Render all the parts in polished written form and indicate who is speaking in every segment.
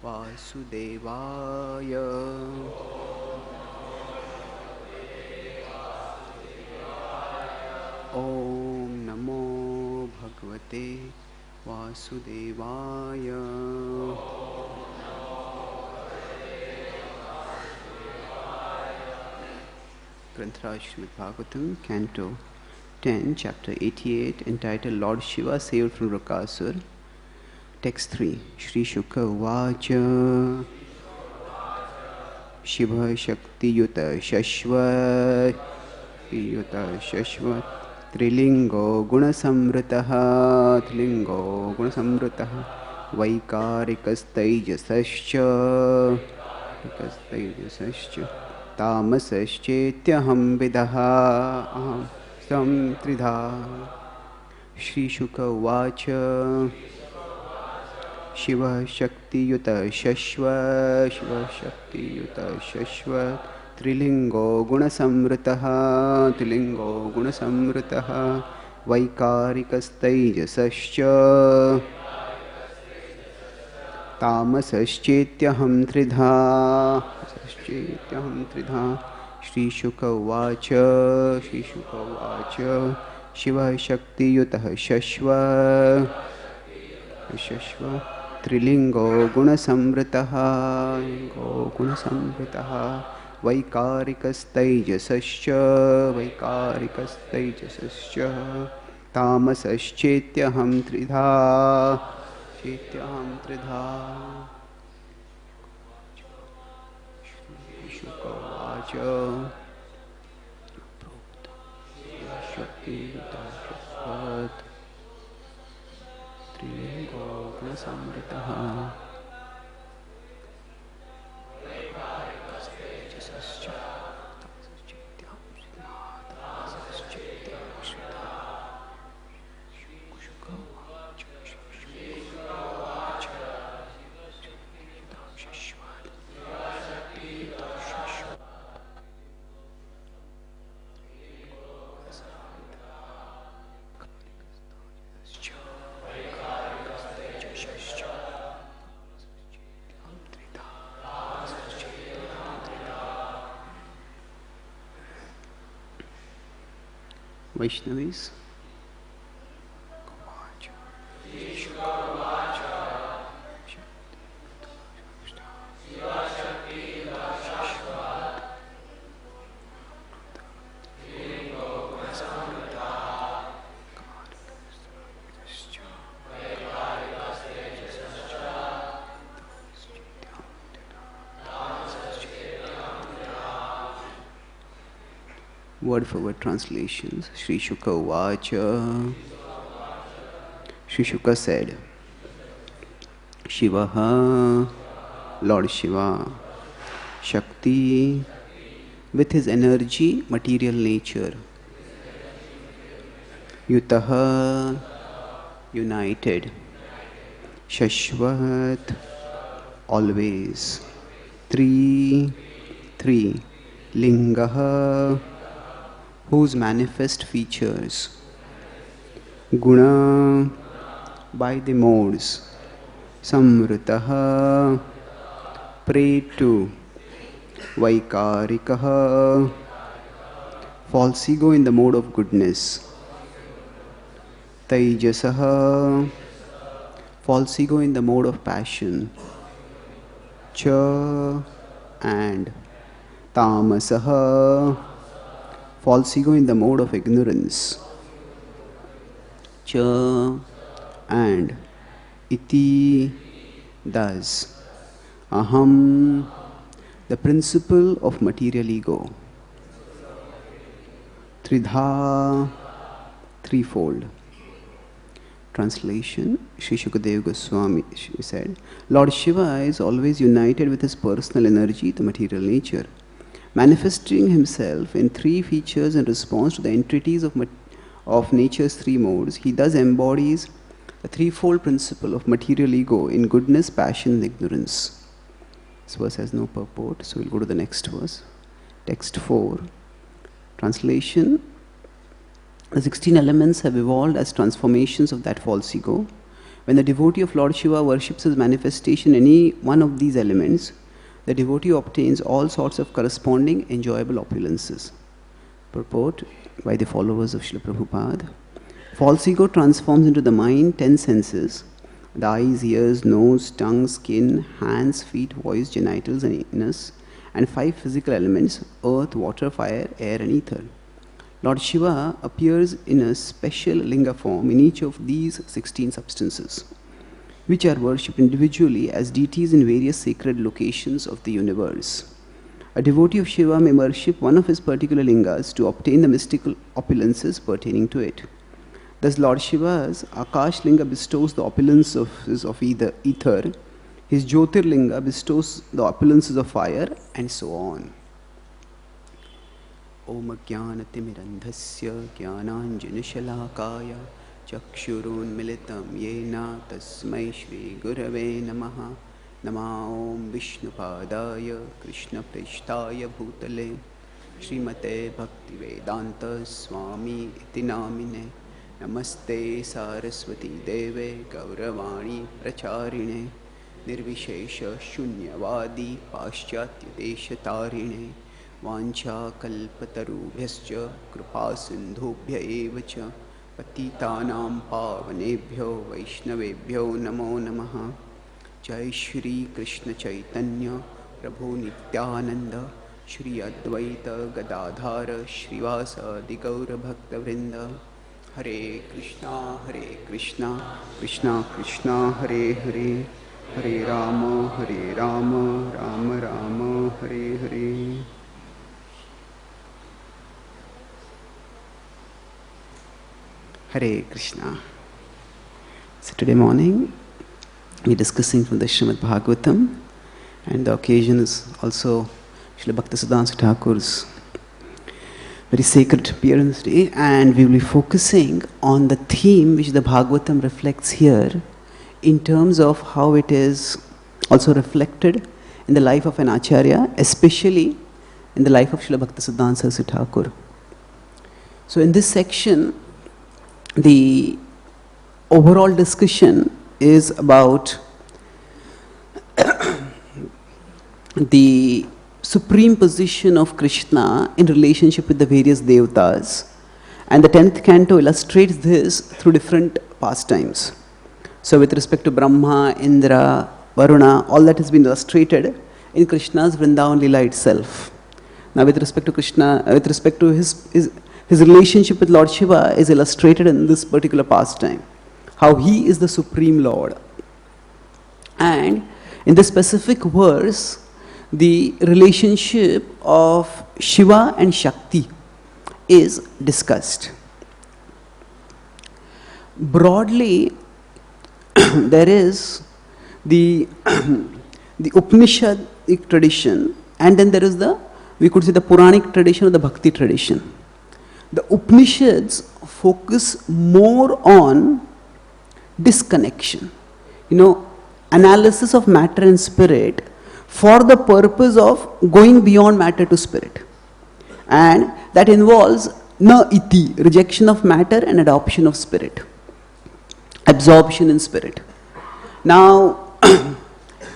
Speaker 1: Vasudevaya. Om Namo Bhagavate Vasudevaya. Granth Srimad Bhagavatam, Canto 10, Chapter 88, entitled Lord Shiva Saved from Rakasur. Text 3. Śrī Śuka uvāca. Śivaḥ śakti-yutaḥ śaśvat. Śakti-yutaḥ śaśvat. tri-liṅgo guṇa-saṁvṛtaḥ. tri-liṅgo guṇa-saṁvṛtaḥ. vaikārikas taijasaś. taijasaś. tāmasaś ahaṁ aham tridhā. Śrī Śuka uvāca. Śivaḥ śakti-yutaḥ śaśvat. Śivaḥ śakti-yutaḥ śaśvat. tri-liṅgo guṇa-saṁvṛtaḥ. tri-liṅgo guṇa-saṁvṛtaḥ. vaikārikas taijasaś. tāmasaś ahaṁ tridhā. Śrī Śuka uvāca. Śrī Śuka uvāca. Śivaḥ śakti-yutaḥ śaśvat. tri-liṅgo guṇa-saṁvṛtaḥ. vaikārikas taijasaś. tāmasaś ahaṁ tridhā. Śrī Śukadeva. tri-liṅgo guṇa-saṁvṛtaḥ. Vaishnavis. Word for word translations. Śrī Śuka uvāca. Śrī Śuka said, Śivaḥ, Lord Shiva, Shakti, with his energy, material nature, Yutaḥ, united, śaśvat, always, three, liṅgaḥ, whose manifest features, guna, by the modes, saṁvṛtaḥ, prayed to, vaikārikas, false ego in the mode of goodness, taijasaḥ, false ego in the mode of passion, cha, and tāmasaḥ, false ego in the mode of ignorance, cha, and iti, thus, aham, the principle of material ego, tridhā, threefold. Translation. Śrī Śukadeva Goswami said, Lord Shiva is always united with his personal energy, the material nature, manifesting himself in three features in response to the entreaties of nature's three modes. He thus embodies the threefold principle of material ego in goodness, passion, and ignorance. This verse has no purport, so we'll go to the next verse. Text 4. Translation. The 16 elements have evolved as transformations of that false ego, When the devotee of Lord Shiva worships his manifestation in any one of these elements, the devotee obtains all sorts of corresponding enjoyable opulences. Purport by the followers of Srila Prabhupada. False ego transforms into the mind 10 senses: the eyes, ears, nose, tongue, skin, hands, feet, voice, genitals, and anus, and 5 physical elements: earth, water, fire, air, and ether. Lord Shiva appears in a special linga form in each of these 16 substances, which are worshipped individually as deities in various sacred locations of the universe. A devotee of Shiva may worship one of his particular lingas to obtain the mystical opulences pertaining to it. Thus, Lord Shiva's Akash Linga bestows the opulences of ether, his Jyotir Linga bestows the opulences of fire, and so on. Om Jnanatimirandhasya Jnananjanashalakaya Chakshurunmilitam Yena Tasmai Shri Gurave Namaha. Nama Om Vishnupadaya Krishna Prishtaya Bhutale Srimate Bhaktivedanta Swami Iti Namine. Namaste Saraswati Deve Gauravani Pracharine Nirvishesha Shunyavadi Paschatya Deshatarine Vancha Kalpatarubhyascha Kripa Sindhubhya Evacha Patitanam Pavanebhyo Vaishnavebhyo Namo Namaha. Jai Shri Krishna Chaitanya Prabhu Nityananda Shri Advaita Gadadhara Shrivasadi Gaura Bhakta Vrinda. Hare Krishna Krishna Krishna Hare Hare Hare Rama Rama Rama Hare Hare. Hare Krishna. So today morning we're discussing from the Srimad Bhagavatam, and the occasion is also Srila Bhaktisiddhanta Thakur's very sacred appearance day, and we will be focusing on the theme which the Bhagavatam reflects here in terms of how it is also reflected in the life of an Acharya, especially in the life of Srila Bhaktisiddhanta Saraswati Thakur. So in this section, the overall discussion is about the supreme position of Krishna in relationship with the various devatas, and the 10th canto illustrates this through different pastimes. So with respect to Brahma, Indra, Varuna, all that has been illustrated in Krishna's Vrindavan Lila itself. Now with respect to Krishna, with respect to his relationship with Lord Shiva is illustrated in this particular pastime, how he is the Supreme Lord. And in this specific verse, the relationship of Shiva and Shakti is discussed. Broadly, there is the Upanishadic tradition, and then there is we could say the Puranic tradition or the Bhakti tradition. The Upanishads focus more on disconnection, analysis of matter and spirit for the purpose of going beyond matter to spirit. And that involves na iti, rejection of matter and adoption of spirit, absorption in spirit. Now,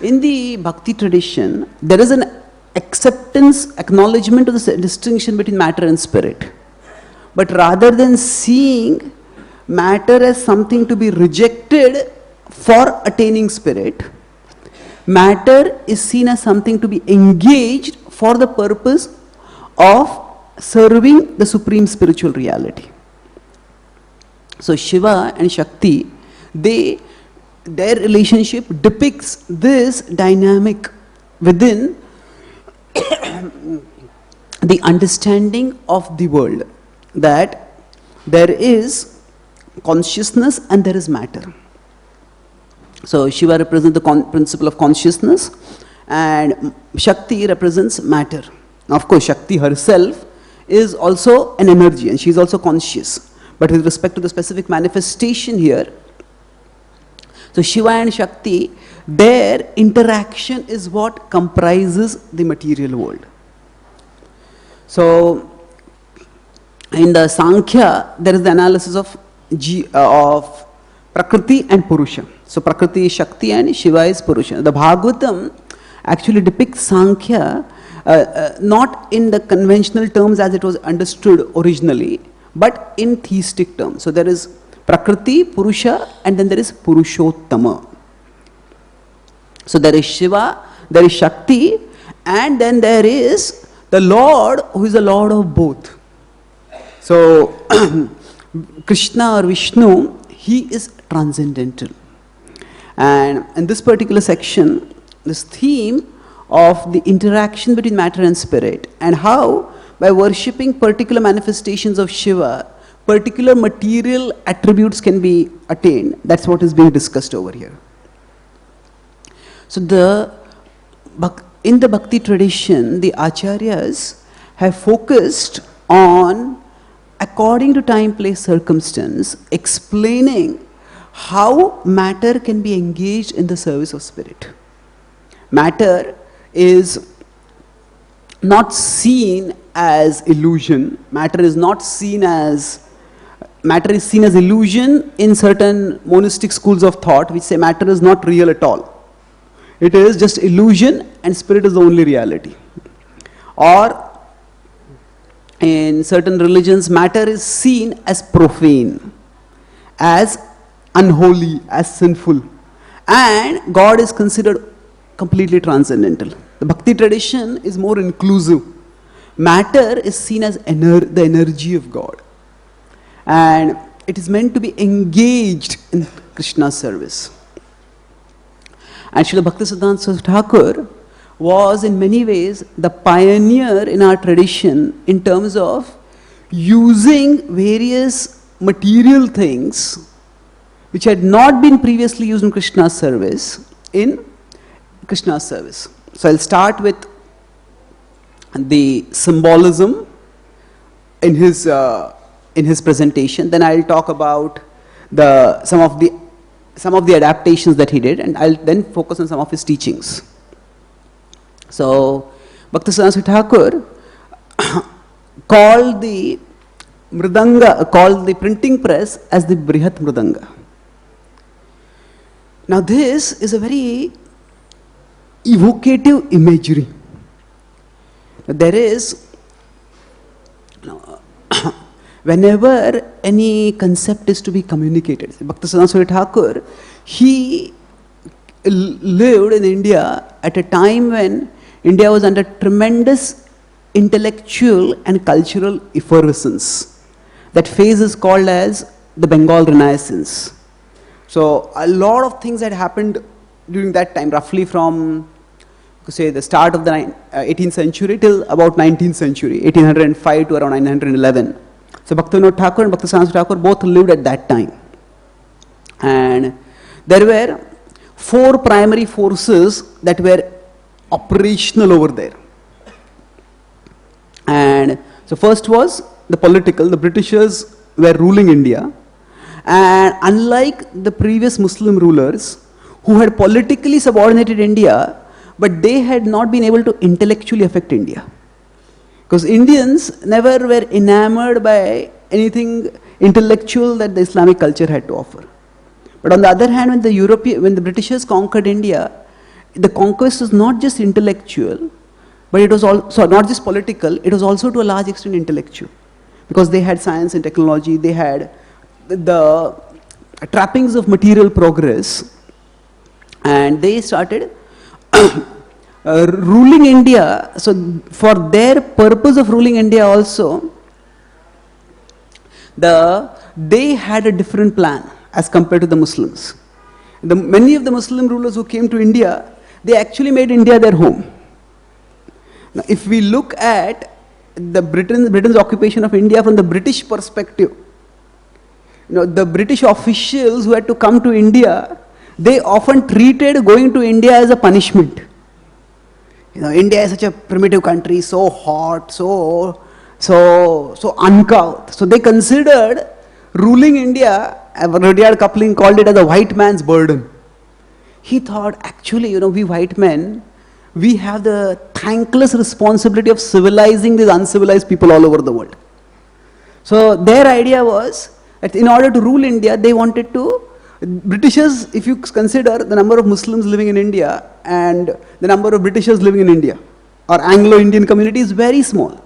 Speaker 1: in the Bhakti tradition, there is an acceptance, acknowledgement of the distinction between matter and spirit. But rather than seeing matter as something to be rejected for attaining spirit, matter is seen as something to be engaged for the purpose of serving the supreme spiritual reality. So Shiva and Shakti, their relationship depicts this dynamic within the understanding of the world, that there is consciousness and there is matter. So Shiva represents the principle of consciousness, and Shakti represents matter. Now, of course, Shakti herself is also an energy, and she is also conscious. But with respect to the specific manifestation here, so Shiva and Shakti, their interaction is what comprises the material world. So in the Sankhya, there is the analysis of Prakriti and Purusha. So Prakriti is Shakti and Shiva is Purusha. The Bhagavatam actually depicts Sankhya not in the conventional terms as it was understood originally, but in theistic terms. So there is Prakriti, Purusha, and then there is Purushottama. So there is Shiva, there is Shakti, and then there is the Lord who is the Lord of both. So Krishna or Vishnu, he is transcendental. And in this particular section, this theme of the interaction between matter and spirit, and how by worshipping particular manifestations of Shiva, particular material attributes can be attained. That's what is being discussed over here. So in the Bhakti tradition, the Acharyas have focused on, according to time, place, circumstance, explaining how matter can be engaged in the service of spirit. Matter is not seen as illusion. Matter is seen as illusion in certain monistic schools of thought, which say matter is not real at all. It is just illusion and spirit is the only reality. Or in certain religions, matter is seen as profane, as unholy, as sinful, and God is considered completely transcendental. The Bhakti tradition is more inclusive. Matter is seen as the energy of God, and it is meant to be engaged in Krishna's service. And Srila Bhaktisiddhanta Saraswati Thakur was in many ways the pioneer in our tradition in terms of using various material things which had not been previously used in Krishna's service in Krishna's service. So I'll start with the symbolism in his presentation. Then I'll talk about some of the adaptations that he did, and I'll then focus on some of his teachings. So Bhaktisiddhanta Saraswati Thakur called the printing press as the Brihat Mridanga. Now this is a very evocative imagery. There is, whenever any concept is to be communicated, Bhaktisiddhanta Saraswati Thakur, he lived in India at a time when India was under tremendous intellectual and cultural effervescence. That phase is called as the Bengal Renaissance. So a lot of things had happened during that time, roughly from, say, the start of the 18th century till about 19th century, 1805 to around 911. So Bhaktivinoda Thakur and Bhaktisiddhanta Saraswati Thakur both lived at that time. And there were four primary forces that were operational over there. And so first was the political. The Britishers were ruling India. And unlike the previous Muslim rulers who had politically subordinated India, but they had not been able to intellectually affect India. Because Indians never were enamored by anything intellectual that the Islamic culture had to offer. But on the other hand, when the Britishers conquered India, the conquest was not just intellectual, but it was also not just political, it was also to a large extent intellectual. Because they had science and technology, they had the trappings of material progress, and they started ruling India. So for their purpose of ruling India also, they had a different plan as compared to the Muslims. Many of the Muslim rulers who came to India, they actually made India their home. Now, if we look at the Britain's occupation of India from the British perspective, the British officials who had to come to India, they often treated going to India as a punishment. India is such a primitive country, so hot, so uncouth. So they considered ruling India, Rudyard Kipling called it as a white man's burden. He thought, actually, we white men, we have the thankless responsibility of civilizing these uncivilized people all over the world. So their idea was that in order to rule India, they wanted to Britishers, if you consider the number of Muslims living in India and the number of Britishers living in India, or Anglo-Indian community is very small.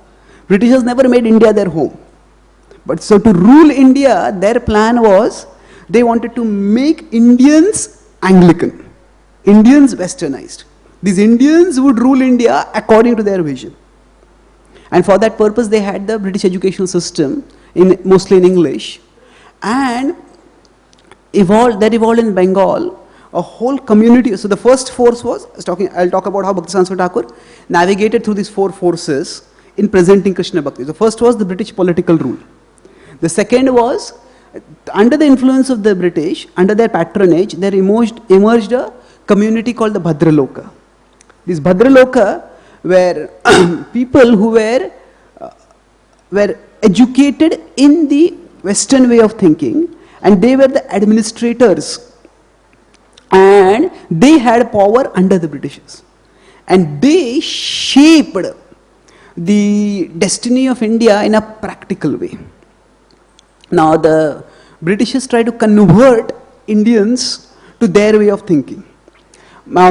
Speaker 1: Britishers never made India their home. But so to rule India, their plan was, they wanted to make Indians Anglican, Indians westernized. These Indians would rule India according to their vision. And for that purpose, they had the British educational system, mostly in English. And that evolved in Bengal, a whole community. So the first force was, I'll talk about how Bhaktisiddhanta Saraswati Thakur navigated through these four forces in presenting Krishna Bhakti. The first was the British political rule. The second was, under the influence of the British, under their patronage, there emerged a community called the Bhadraloka. These Bhadraloka were people who were educated in the Western way of thinking, and they were the administrators, and they had power under the Britishers, and they shaped the destiny of India in a practical way. Now the Britishers tried to convert Indians to their way of thinking.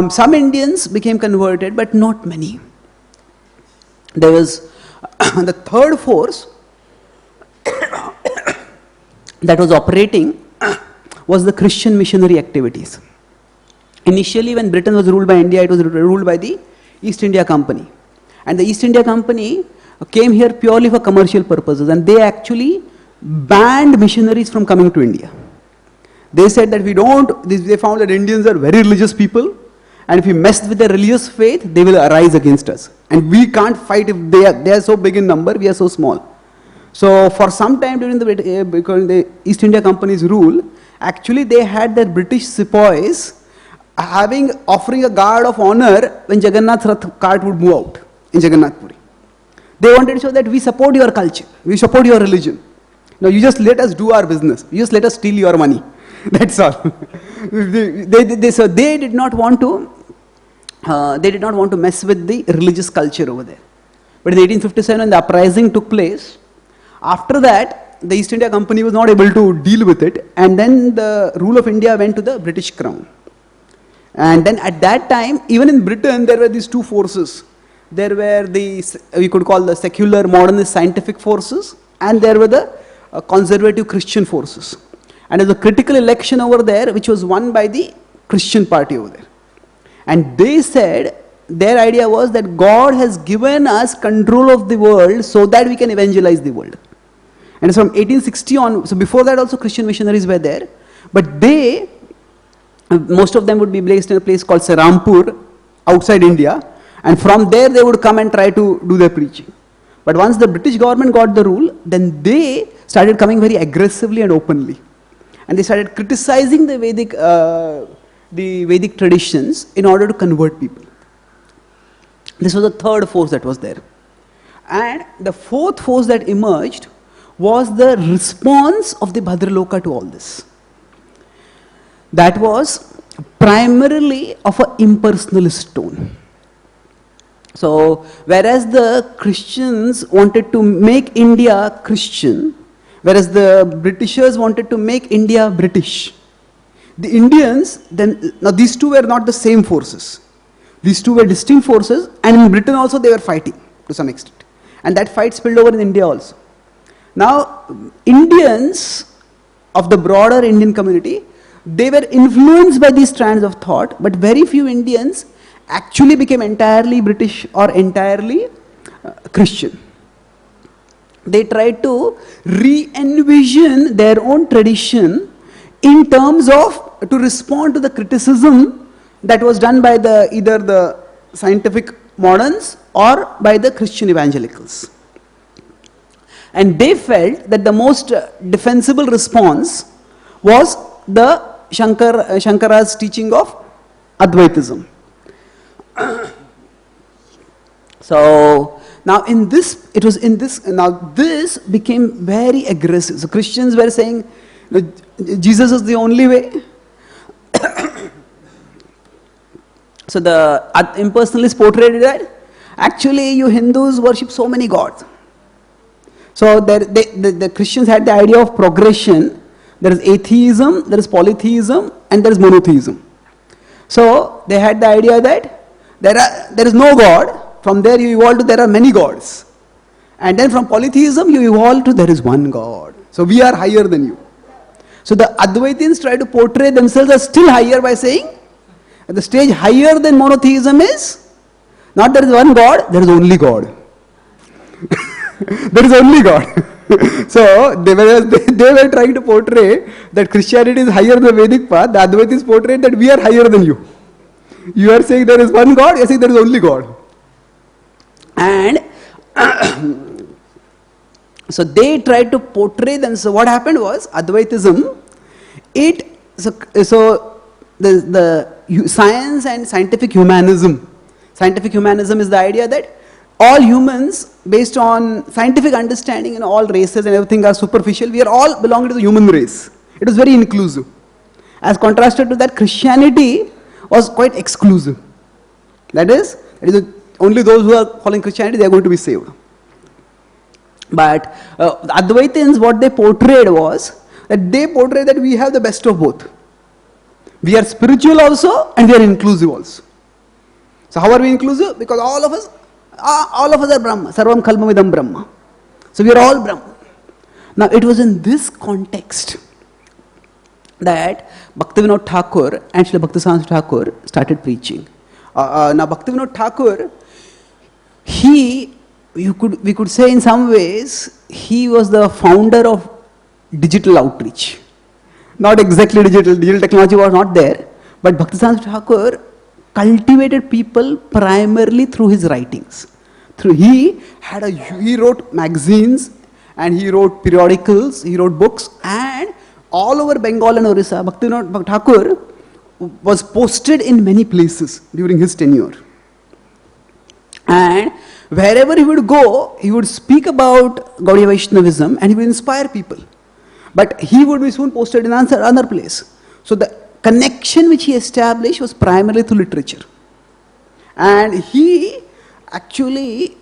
Speaker 1: Some Indians became converted, but not many. There was the third force that was operating was the Christian missionary activities. Initially, when Britain was ruled by India, it was ruled by the East India Company. And the East India Company came here purely for commercial purposes, and they actually banned missionaries from coming to India. They said that they found that Indians are very religious people, and if we mess with their religious faith, they will arise against us. And we can't fight if they are so big in number, we are so small. So for some time during the East India Company's rule, actually they had their British sepoys offering a guard of honor when Jagannath Rath cart would move out in Jagannath Puri. They wanted to show that we support your culture, we support your religion. Now you just let us do our business, you just let us steal your money. That's all. So they did not want to mess with the religious culture over there. But in 1857, when the uprising took place, after that, the East India Company was not able to deal with it, and then the rule of India went to the British Crown. And then at that time, even in Britain, there were these two forces. There were we could call the secular modernist scientific forces, and there were the conservative Christian forces. And there was a critical election over there, which was won by the Christian party over there. And they said, their idea was that God has given us control of the world so that we can evangelize the world. And from 1860 on, so before that also Christian missionaries were there, but most of them would be placed in a place called Serampur, outside India, and from there they would come and try to do their preaching. But once the British government got the rule, then they started coming very aggressively and openly. And they started criticizing the Vedic traditions in order to convert people. This was the third force that was there. And the fourth force that emerged was the response of the Bhadraloka to all this. That was primarily of an impersonalist tone. So, whereas the Christians wanted to make India Christian, whereas the Britishers wanted to make India British, the Indians, now these two were not the same forces. These two were distinct forces, and in Britain also they were fighting to some extent. And that fight spilled over in India also. Now, Indians of the broader Indian community, they were influenced by these strands of thought, but very few Indians actually became entirely British or entirely Christian. They tried to re-envision their own tradition in terms of, to respond to the criticism that was done by either the scientific moderns or by the Christian evangelicals. And they felt that the most defensible response was the Shankara's teaching of Advaitism. So now this became very aggressive. So Christians were saying, Jesus is the only way. So the impersonalists portrayed that actually you Hindus worship so many gods. So the Christians had the idea of progression, there is atheism, there is polytheism, and there is monotheism. So they had the idea that there is no God. From there you evolve to there are many gods. And then from polytheism you evolve to there is one God. So we are higher than you. So the Advaitins try to portray themselves as still higher by saying at the stage higher than monotheism is not there is one God, there is only God. There is only God. So they were trying to portray that Christianity is higher than the Vedic path. The Advaitis portrayed that we are higher than you. You are saying there is one God, you are saying there is only God. And so they tried to portray them. So what happened was Advaitism, the science and scientific humanism. Scientific humanism is the idea that all humans, based on scientific understanding, and all races and everything are superficial. We are all belonging to the human race. It was very inclusive. As contrasted to that, Christianity was quite exclusive. That is only those who are following Christianity, they are going to be saved. But the Advaitins, what they portrayed was that they portrayed that we have the best of both. We are spiritual also and we are inclusive also. So how are we inclusive? Because all of us are Brahma. Sarvam kalmam idam Brahma. So we are all Brahma. Now it was in this context that Bhaktivinoda Thakur and Srila Bhaktisiddhanta Thakur started preaching. Now Bhaktivinoda Thakur, we could say in some ways, he was the founder of digital outreach. Not exactly digital technology was not there, but Bhaktisiddhanta Thakur cultivated people primarily through his writings. He wrote magazines and he wrote periodicals, he wrote books, and all over Bengal and Orissa, Bhaktivinoda Thakur was posted in many places during his tenure. And wherever he would go, he would speak about Gaudiya Vaishnavism and he would inspire people. But he would be soon posted in another place. So the connection which he established was primarily through literature. And he actually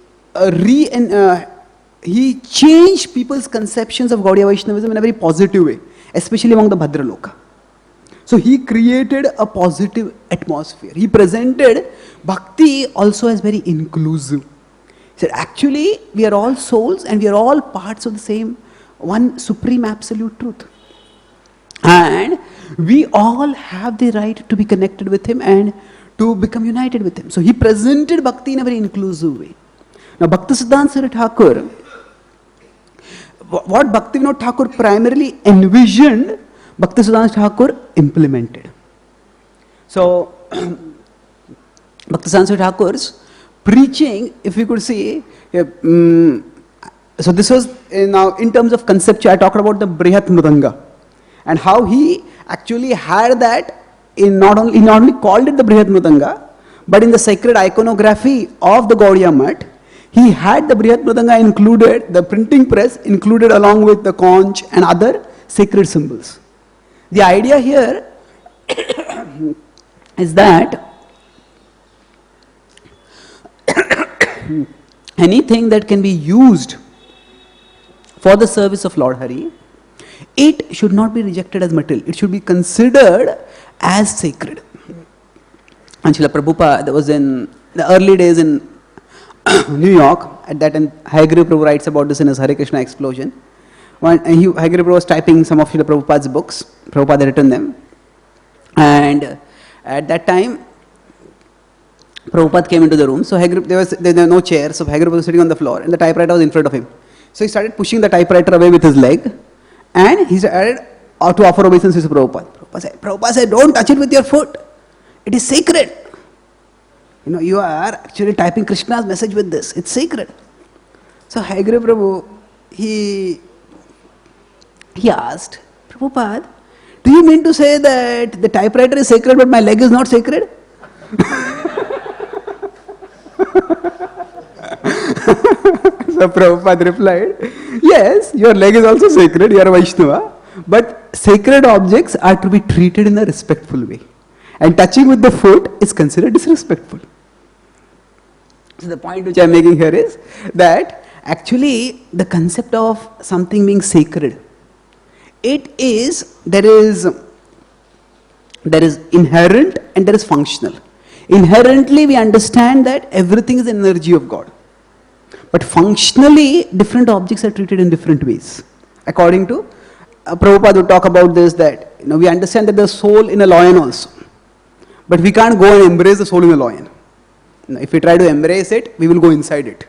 Speaker 1: he changed people's conceptions of Gaudiya Vaishnavism in a very positive way, especially among the Bhadraloka. So he created a positive atmosphere. He presented bhakti also as very inclusive. He said, actually, we are all souls and we are all parts of the same one supreme absolute truth. And we all have the right to be connected with him and to become united with him. So he presented bhakti in a very inclusive way. Now Bhaktisiddhanta Thakur, what Bhaktivinoda Thakur primarily envisioned, Bhaktisiddhanta Thakur implemented. So Bhaktisiddhanta Thakur's preaching, if we could see, so this was now in terms of conceptual, I talked about the Brihat Mridanga and how he actually had that he not only called it the Brihat Mridanga, but in the sacred iconography of the Gaudiya Math, he had the Brihat Mridanga included, the printing press included along with the conch and other sacred symbols. The idea here is that anything that can be used for the service of Lord Hari, it should not be rejected as material. It should be considered as sacred. And Srila Prabhupada, that was in the early days in New York, at that time Hayagriva Prabhu writes about this in his Hare Krishna explosion. Hayagriva Prabhu was typing some of Srila Prabhupada's books. Prabhupada had written them. And at that time, Prabhupada came into the room. So there were no chairs. So Hayagriva was sitting on the floor and the typewriter was in front of him. So he started pushing the typewriter away with his leg and he started to offer obeisance to Prabhupada. Prabhupada said, don't touch it with your foot. It is sacred. You are actually typing Krishna's message with this. It's sacred. So Hayagriva Prabhu, he asked, Prabhupada, do you mean to say that the typewriter is sacred but my leg is not sacred? So Prabhupada replied, yes, your leg is also sacred, you are a Vaishnava, but sacred objects are to be treated in a respectful way. And touching with the foot is considered disrespectful. So the point which I am making here is that actually the concept of something being sacred there is inherent and there is functional. Inherently we understand that everything is an energy of God. But functionally, different objects are treated in different ways. According to Prabhupada would talk about this, that we understand that there's soul in a lion also. But we can't go and embrace the soul in a lion. If we try to embrace it, we will go inside it.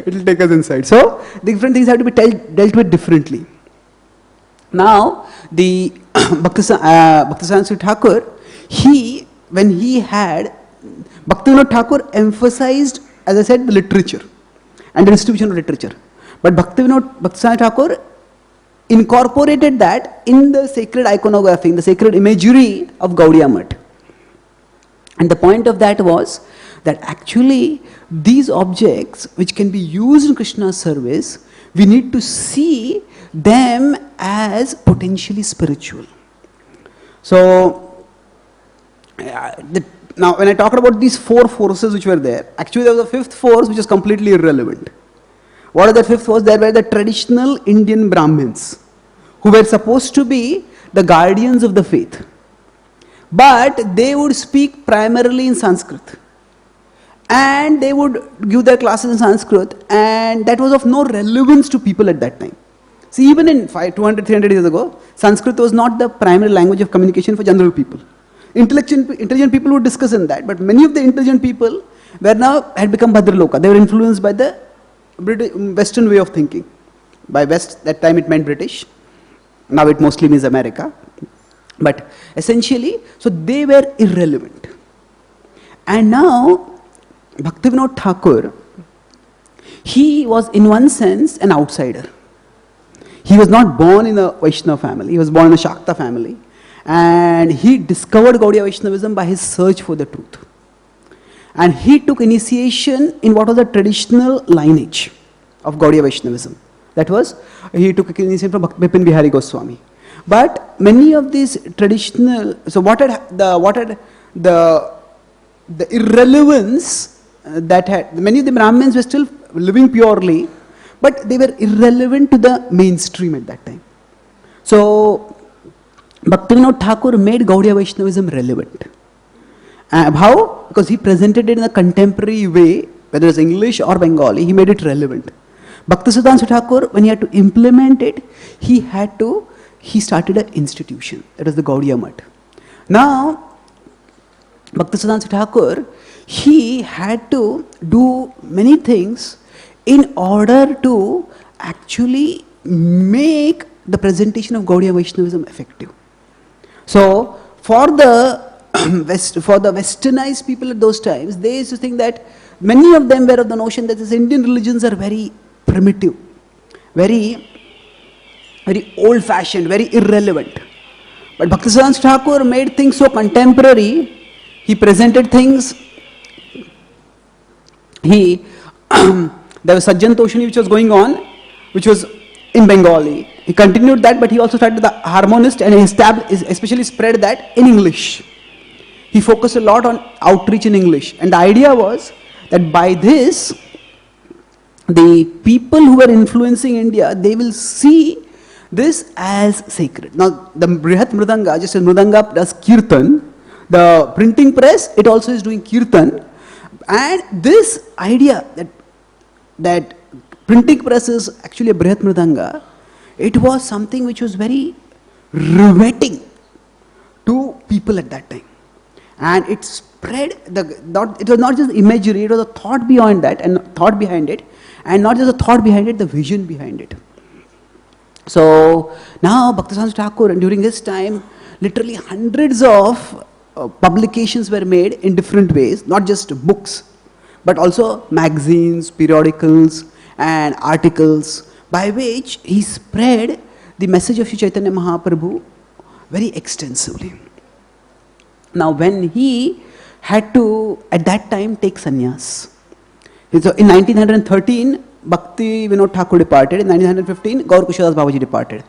Speaker 1: It will take us inside. So, different things have to be dealt with differently. Now, the Bhaktisiddhanta Thakur, Bhaktivinoda Thakur emphasized, as I said, the literature and the distribution of literature. But Bhaktisiddhanta Thakur incorporated that in the sacred iconography, in the sacred imagery of Gaudiya Math. And the point of that was that actually these objects which can be used in Krishna's service, we need to see them as potentially spiritual. So, now when I talked about these four forces which were there, actually there was a fifth force which is completely irrelevant. What is that fifth force? There were the traditional Indian Brahmins who were supposed to be the guardians of the faith. But they would speak primarily in Sanskrit. And they would give their classes in Sanskrit, and that was of no relevance to people at that time. See, even in 200, 300 years ago, Sanskrit was not the primary language of communication for general people. Intelligent people would discuss in that, but many of the intelligent people had become Bhadraloka. They were influenced by the Western way of thinking. By West, that time it meant British. Now it mostly means America. But essentially, so they were irrelevant. And now, Bhaktivinoda Thakur, he was in one sense an outsider. He was not born in a Vaishnava family, he was born in a Shakta family. And he discovered Gaudiya Vaishnavism by his search for the truth. And he took initiation in what was the traditional lineage of Gaudiya Vaishnavism. That was, he took initiation from Bipin Bihari Goswami. But many of these traditional, so what had the irrelevance that had, many of the Brahmins were still living purely, but they were irrelevant to the mainstream at that time. So, Bhaktivinoda Thakur made Gaudiya Vaishnavism relevant. How? Because he presented it in a contemporary way, whether it's English or Bengali, he made it relevant. Bhaktisiddhanta Thakur, when he had to implement it, he started an institution, that is the Gaudiya Math. Now, Bhaktisiddhanta Thakur, he had to do many things in order to actually make the presentation of Gaudiya Vaishnavism effective. So, for the westernized people at those times, they used to think that many of them were of the notion that these Indian religions are very primitive, very old-fashioned, very irrelevant. But Bhaktisiddhanta Thakur made things so contemporary. He presented things. There was Sajjan Toshani which was going on, which was in Bengali. He continued that, but he also started the harmonist and he especially spread that in English. He focused a lot on outreach in English. And the idea was that by this, the people who were influencing India, they will see this as sacred. Now, the Brihat Mridanga, just as Mridanga does Kirtan, the printing press, it also is doing Kirtan. And this idea that printing press is actually a Brihat Mridanga, it was something which was very riveting to people at that time. And it spread, it was not just imagery, it was a thought behind that, and thought behind it, and not just a thought behind it, the vision behind it. So now Bhaktisiddhanta Thakur, and during this time, literally hundreds of publications were made in different ways, not just books, but also magazines, periodicals, and articles, by which he spread the message of Śrī Chaitanya Mahaprabhu very extensively. Now, when he had to, at that time, take sannyas. So in 1913, Bhaktivinoda Thakur departed. In 1915, Gaur Kushadas Babaji departed.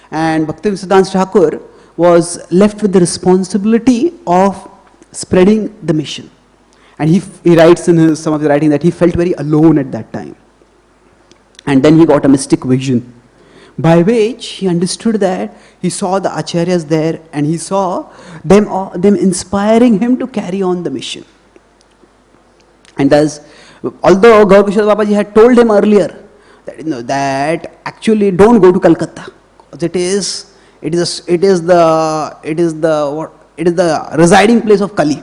Speaker 1: And Bhaktisiddhanta Thakur was left with the responsibility of spreading the mission. And he writes in some of the writing that he felt very alone at that time. And then he got a mystic vision. by which he understood that he saw the acharyas there and he saw them inspiring him to carry on the mission. And thus, although Gaur Kishore Babaji had told him earlier that, that actually don't go to Calcutta, it is the residing place of Kali.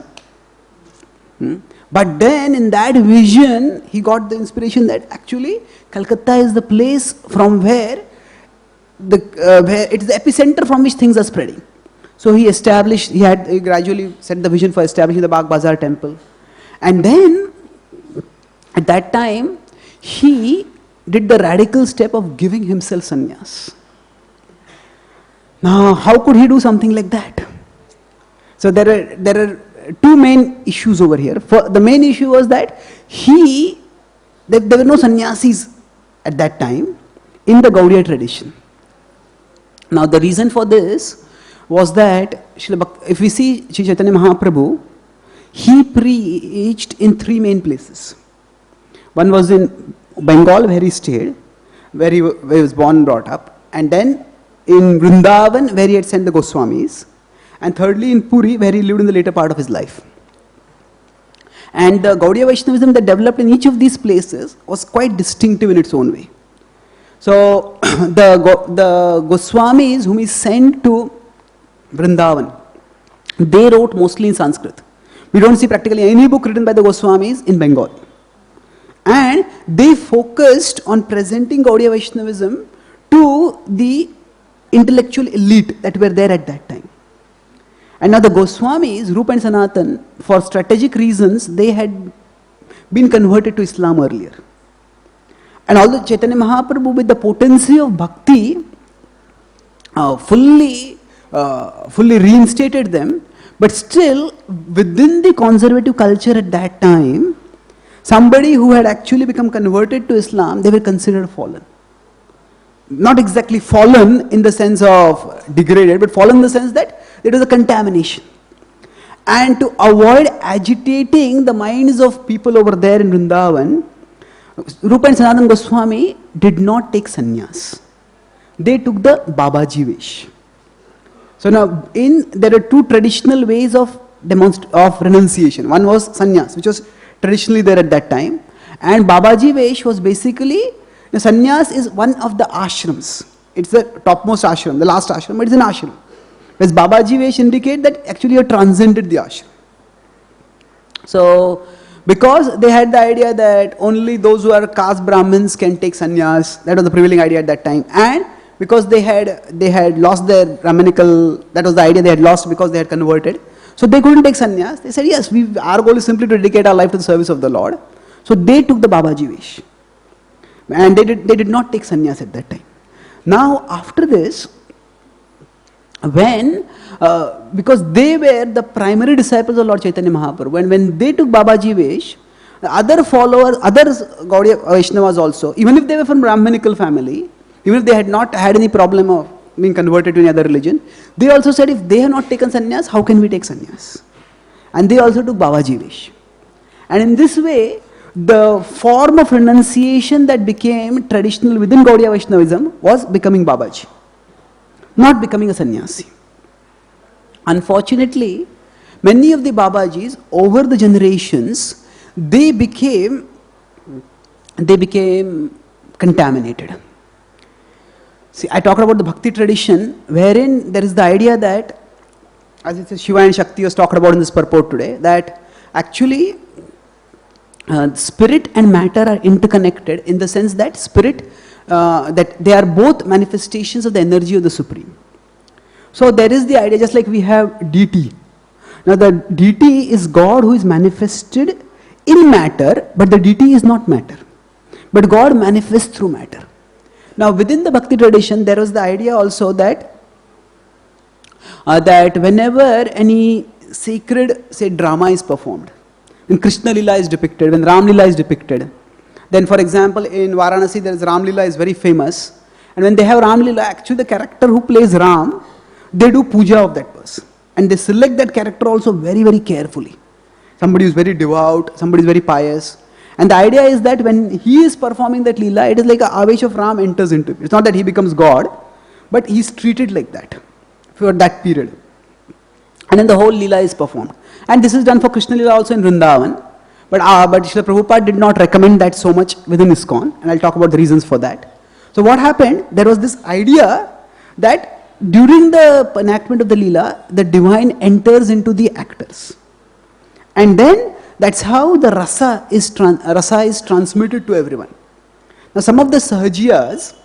Speaker 1: But then in that vision, he got the inspiration that actually Calcutta is the place from where where it is the epicenter from which things are spreading. So he gradually set the vision for establishing the Bagh Bazaar temple. And then at that time, he did the radical step of giving himself sannyas. Now, how could he do something like that? So there are two main issues over here. The main issue was that there were no sannyasis at that time in the Gaudiya tradition. Now the reason for this was that if we see Sri Chaitanya Mahaprabhu, he preached in three main places. One was in Bengal, where he stayed, where he was born and brought up, and then in Vrindavan, where he had sent the Goswamis, and thirdly in Puri, where he lived in the later part of his life. And the Gaudiya Vaishnavism that developed in each of these places was quite distinctive in its own way. So the Goswamis whom he sent to Vrindavan, they wrote mostly in Sanskrit. We don't see practically any book written by the Goswamis in Bengal. And they focused on presenting Gaudiya Vaishnavism to the intellectual elite that were there at that time. And now the Goswamis, Rupa and Sanatan, for strategic reasons, they had been converted to Islam earlier. And although Chaitanya Mahaprabhu, with the potency of bhakti, fully reinstated them, but still within the conservative culture at that time, somebody who had actually become converted to Islam, they were considered fallen. Not exactly fallen in the sense of degraded, but fallen in the sense that it was a contamination. And to avoid agitating the minds of people over there in Vrindavan, Rupa and Sanatan Goswami did not take sannyas. They took the Babaji Vesh. So now there are two traditional ways of renunciation. One was sannyas, which was traditionally there at that time. And Babaji Vesh was basically, the sannyas is one of the ashrams. It's the topmost ashram, the last ashram, but it's an ashram. Whereas Babaji Vesh indicate that actually you have transcended the ashram. So, because they had the idea that only those who are caste Brahmins can take sannyas, that was the prevailing idea at that time. And because they had lost their Brahminical, that was the idea they had lost because they had converted. So they couldn't take sannyas. They said, yes, our goal is simply to dedicate our life to the service of the Lord. So they took the Babaji Vesh. And they did not take sannyas at that time. Now after this, because they were the primary disciples of Lord Chaitanya Mahaprabhu, when they took Babaji Vesh, other followers, others Gaudiya Vaishnavas also, even if they were from Brahminical family, even if they had not had any problem of being converted to any other religion, they also said, if they have not taken sannyas, how can we take sannyas? And they also took Babaji Vesh. And in this way, the form of renunciation that became traditional within Gaudiya Vaishnavism was becoming Babaji, not becoming a sannyasi. Unfortunately, many of the Babajis over the generations, they became contaminated. See, I talked about the bhakti tradition, wherein there is the idea that, as it says, Shiva and Shakti was talked about in this purport today, that actually spirit and matter are interconnected in the sense that spirit, that they are both manifestations of the energy of the Supreme. So there is the idea, just like we have DT. Now the DT is God who is manifested in matter, but the DT is not matter. But God manifests through matter. Now within the bhakti tradition, there was the idea also that whenever any sacred, say, drama is performed, when Krishna Lila is depicted, when Ram Lila is depicted, then for example in Varanasi there is Ram Lila is very famous, and when they have Ram Lila, actually the character who plays Ram, they do puja of that person, and they select that character also very, very carefully. Somebody is very devout, somebody is very pious, And the idea is that when he is performing that Leela, it is like a Avesh of Ram enters into it. It's not that he becomes God, but he is treated like that for that period. And then the whole Leela is performed. And this is done for Krishna Leela also in Vrindavan. But Srila Prabhupada did not recommend that so much within ISKCON, and I'll talk about the reasons for that. So what happened, there was this idea that during the enactment of the Leela, the divine enters into the actors. And then that's how the rasa is transmitted to everyone. Now some of the Sahajiyas,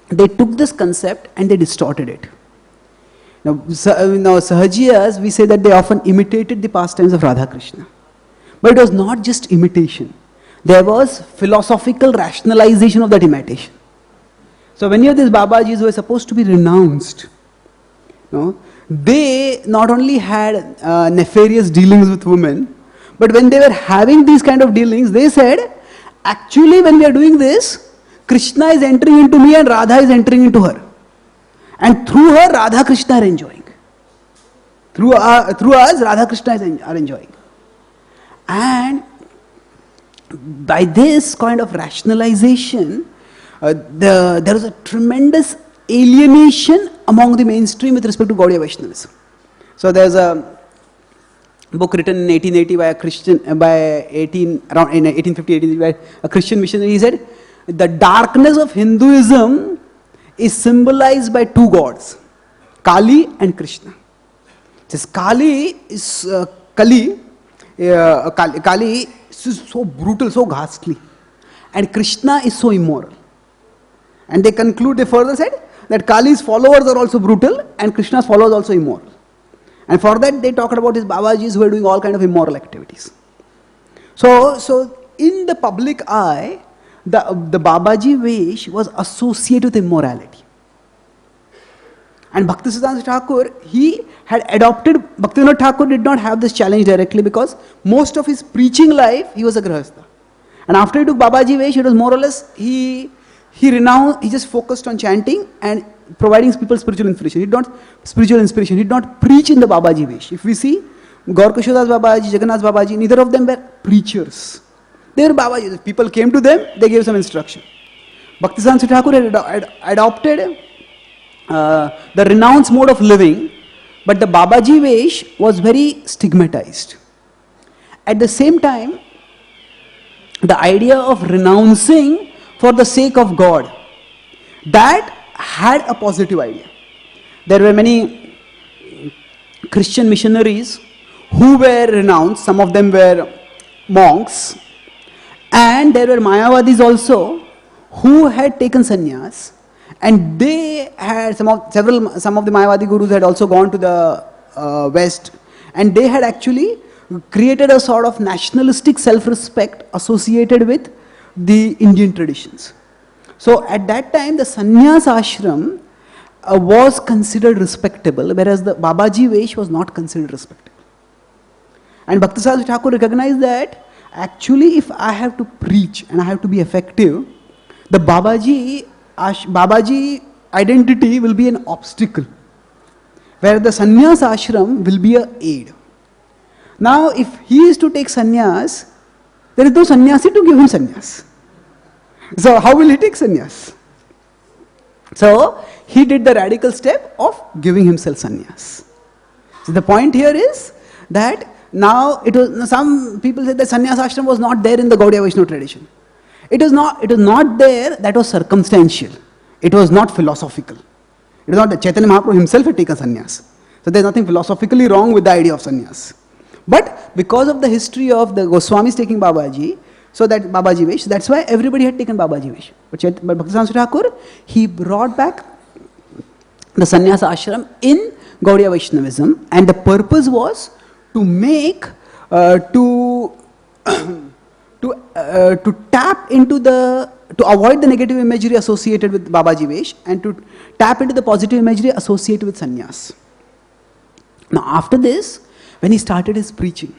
Speaker 1: they took this concept and they distorted it. Now Sahajiyas, we say that they often imitated the pastimes of Radha Krishna. But it was not just imitation. There was philosophical rationalization of that imitation. So when you have these Babajis who are supposed to be renounced, they not only had nefarious dealings with women, but when they were having these kind of dealings, they said, actually when we are doing this, Krishna is entering into me and Radha is entering into her. And through her, Radha Krishna are enjoying. Through us, Radha Krishna are enjoying. And by this kind of rationalization, there is a tremendous alienation among the mainstream with respect to Gaudiya Vaishnavism. So there is a book written in 1880 by a Christian, around in 1850, by a Christian missionary. He said, the darkness of Hinduism is symbolized by two gods, Kali and Krishna. This Kali is Kali is so brutal, so ghastly, and Krishna is so immoral. And they further said that Kali's followers are also brutal and Krishna's followers also immoral. And for that they talked about his Babajis who were doing all kind of immoral activities. So in the public eye, the Babaji Vesh was associated with immorality. And Bhaktisiddhanta Thakur, he had adopted, Bhaktivinoda Thakur did not have this challenge directly because most of his preaching life, he was a Grihastha. And after he took Babaji Vesh, it was more or less, he just focused on chanting and providing people spiritual inspiration. He did not preach in the Babaji Vesh. If we see, Gaur Kishodas Babaji, Jagannath Babaji, neither of them were preachers. They were Babajis. If people came to them, they gave some instruction. Bhaktisiddhanta Thakur had adopted the renounced mode of living, but the Babaji Vesh was very stigmatized. At the same time, the idea of renouncing for the sake of God, that had a positive idea. There were many Christian missionaries who were renounced, some of them were monks, and there were Mayavadis also who had taken sannyas. And they had some of the Mayavadi gurus had also gone to the West, and they had actually created a sort of nationalistic self-respect associated with the Indian traditions. So at that time, the sannyas ashram was considered respectable, whereas the Babaji Vesh was not considered respectable. And Bhaktisiddhanta Thakur recognized that actually if I have to preach and I have to be effective, the Babaji identity will be an obstacle, where the sannyas ashram will be an aid. Now if he is to take sannyas, there is no sannyasi to give him sannyas. So how will he take sannyas? So he did the radical step of giving himself sannyas. So the point here is that now some people say that sannyas ashram was not there in the Gaudiya Vaishnava tradition. It was not there, that was circumstantial. It was not philosophical. It was not that Chaitanya Mahaprabhu himself had taken sannyas. So there is nothing philosophically wrong with the idea of sannyas. But because of the history of the Goswamis taking Babaji, so that Babaji Vesh, that's why everybody had taken Babaji Vesh. But Bhaktisiddhanta Thakur, he brought back the sannyas ashram in Gaudiya Vaishnavism, and the purpose was to make, to tap into to avoid the negative imagery associated with Babaji Vesh and to tap into the positive imagery associated with sannyas. Now after this, when he started his preaching,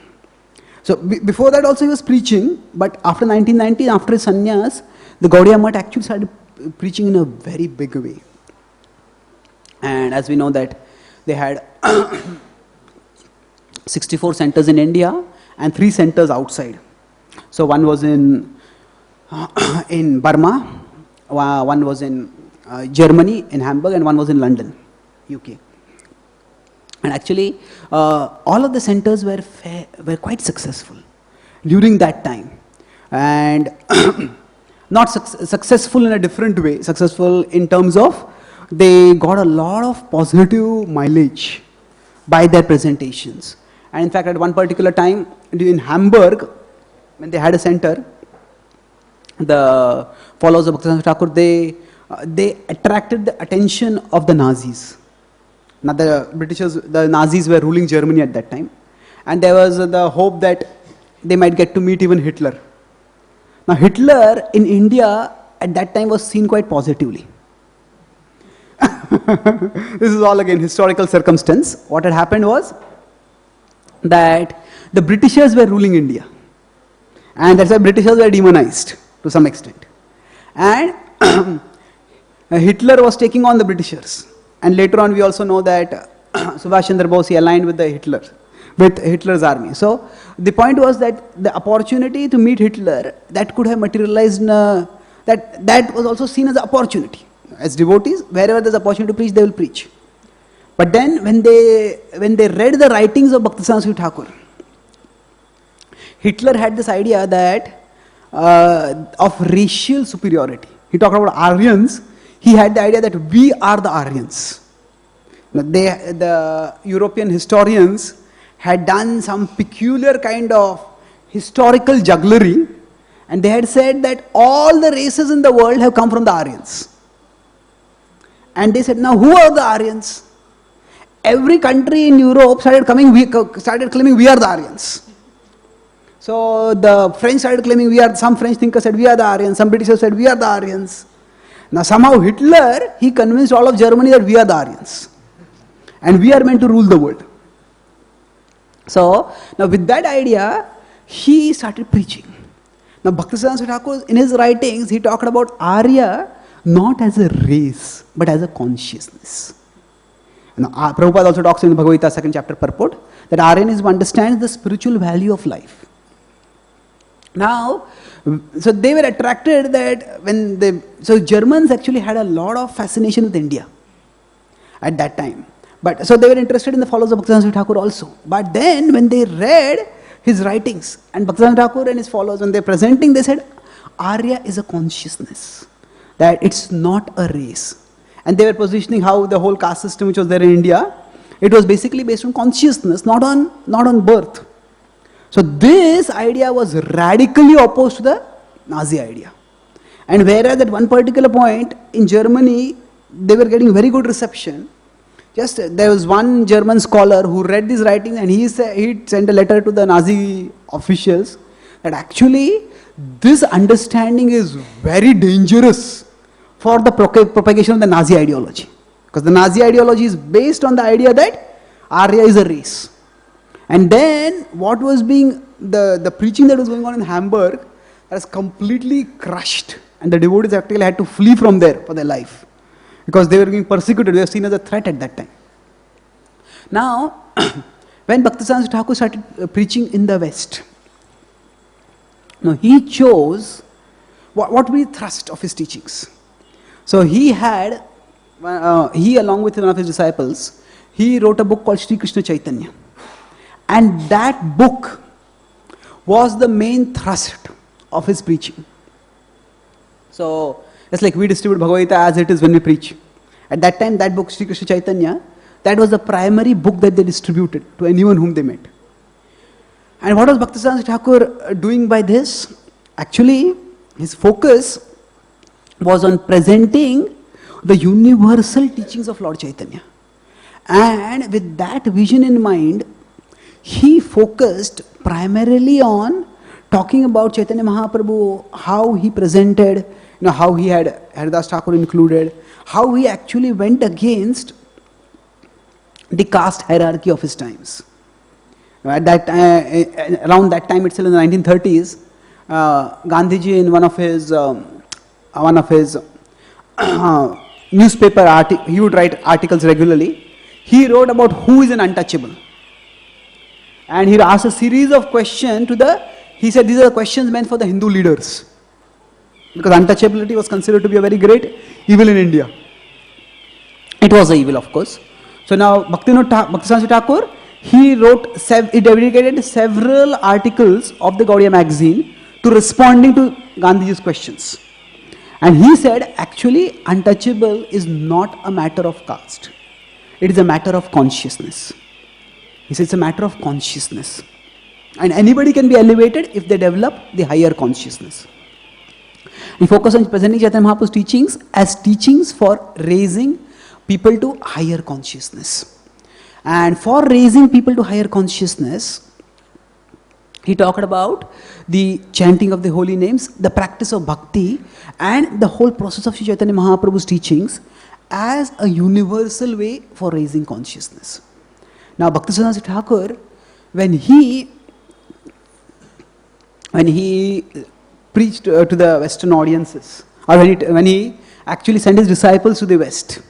Speaker 1: so before that also he was preaching, but after 1990, after his sannyas, the Gaudiya Math actually started preaching in a very big way. And as we know that they had 64 centers in India and 3 centers outside. So one was in Burma, one was in Germany, in Hamburg, and one was in London, UK. And actually, all of the centers were quite successful during that time. And not successful in a different way, successful in terms of they got a lot of positive mileage by their presentations. And in fact, at one particular time in Hamburg, when they had a center, the followers of Bhaktisiddhanta Thakur, they attracted the attention of the Nazis. Now the Nazis were ruling Germany at that time, and there was the hope that they might get to meet even Hitler. Now Hitler in India at that time was seen quite positively. This is all again historical circumstance. What had happened was that the Britishers were ruling India, and that's why Britishers were demonized to some extent. And Hitler was taking on the Britishers. And later on we also know that Subhash Chandra Bose aligned with Hitler's army. So the point was that the opportunity to meet Hitler, that could have materialized in that was also seen as an opportunity. As devotees, wherever there's opportunity to preach, they will preach. But then when they read the writings of Bhaktisiddhanta Thakur, Hitler had this idea that of racial superiority. He talked about Aryans. He had the idea that we are the Aryans. The European historians had done some peculiar kind of historical jugglery, and they had said that all the races in the world have come from the Aryans. And they said, now who are the Aryans? Every country in Europe started claiming we are the Aryans. So the French started claiming some French thinkers said we are the Aryans, some Britishers said we are the Aryans. Now somehow Hitler, he convinced all of Germany that we are the Aryans. And we are meant to rule the world. So now with that idea, he started preaching. Now Bhaktisiddhanta Thakur, in his writings, he talked about Arya not as a race, but as a consciousness. Now, Prabhupada also talks in the Bhagavad Gita 2nd chapter purport that Aryanism understands the spiritual value of life. Now, so they were attracted that so Germans actually had a lot of fascination with India at that time. But so they were interested in the followers of Bhaktisiddhanta Thakur also. But then when they read his writings, and Bhaktisiddhanta Thakur and his followers, when they were presenting, they said, Arya is a consciousness, that it's not a race. And they were positioning how the whole caste system which was there in India, it was basically based on consciousness, not on birth. So this idea was radically opposed to the Nazi idea. And whereas at one particular point in Germany, they were getting very good reception. There was one German scholar who read these writings, and he sent a letter to the Nazi officials that actually this understanding is very dangerous for the propagation of the Nazi ideology. Because the Nazi ideology is based on the idea that Arya is a race. And then what was being, the preaching that was going on in Hamburg, that was completely crushed. And the devotees actually had to flee from there for their life. Because they were being persecuted, they were seen as a threat at that time. Now, when Bhaktisiddhanta Thakur started preaching in the West, now he chose what would be the thrust of his teachings. So he along with one of his disciples, he wrote a book called Sri Krishna Chaitanya. And that book was the main thrust of his preaching. So it's like we distribute Bhagavad Gita as it is when we preach. At that time, that book, Sri Krishna Chaitanya, that was the primary book that they distributed to anyone whom they met. And what was Bhaktisiddhanta Thakur doing by this? Actually, his focus was on presenting the universal teachings of Lord Chaitanya. And with that vision in mind, he focused primarily on talking about Chaitanya Mahaprabhu, how he presented, how he had Haridas Thakur included, how he actually went against the caste hierarchy of his times. At that around that time itself in the 1930s, Gandhiji in one of his newspaper he would write articles regularly. He wrote about who is an untouchable. And he asked a series of questions to the he said these are the questions meant for the Hindu leaders. Because untouchability was considered to be a very great evil in India. It was an evil, of course. So now Bhaktisiddhanta Saraswati Thakur, he dedicated several articles of the Gaudiya magazine to responding to Gandhiji's questions. And he said, actually, untouchable is not a matter of caste. It is a matter of consciousness. He said it's a matter of consciousness. And anybody can be elevated if they develop the higher consciousness. He focused on presenting Chaitanya Mahaprabhu's teachings as teachings for raising people to higher consciousness. And for raising people to higher consciousness, he talked about the chanting of the holy names, the practice of bhakti, and the whole process of Sri Chaitanya Mahaprabhu's teachings as a universal way for raising consciousness. Now, Bhaktisiddhanta Saraswati Thakur, when he preached to the Western audiences, or when he actually sent his disciples to the West.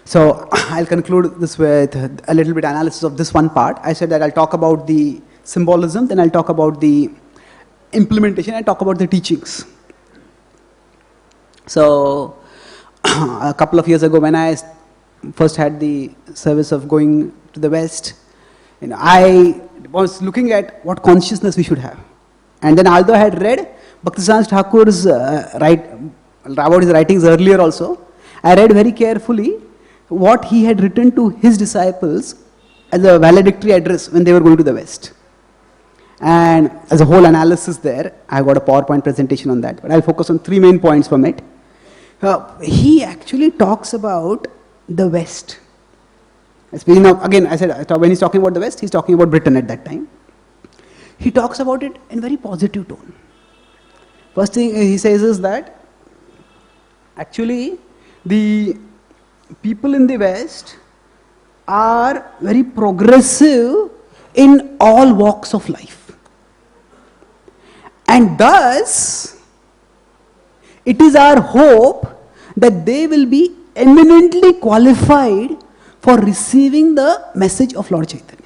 Speaker 1: So, I'll conclude this with a little bit analysis of this one part. I said that I'll talk about the symbolism, then I'll talk about the implementation, and talk about the teachings. So, a couple of years ago when I first had the service of going to the West, I was looking at what consciousness we should have. And then although I had read Bhaktisiddhanta Thakur's about his writings earlier also, I read very carefully what he had written to his disciples as a valedictory address when they were going to the West. And as a whole analysis there, I got a PowerPoint presentation on that, but I'll focus on three main points from it. He actually talks about the West. Again, I said when he's talking about the West, he's talking about Britain at that time. He talks about it in very positive tone. First thing he says is that actually the people in the West are very progressive in all walks of life. And thus, it is our hope that they will be eminently qualified for receiving the message of Lord Chaitanya.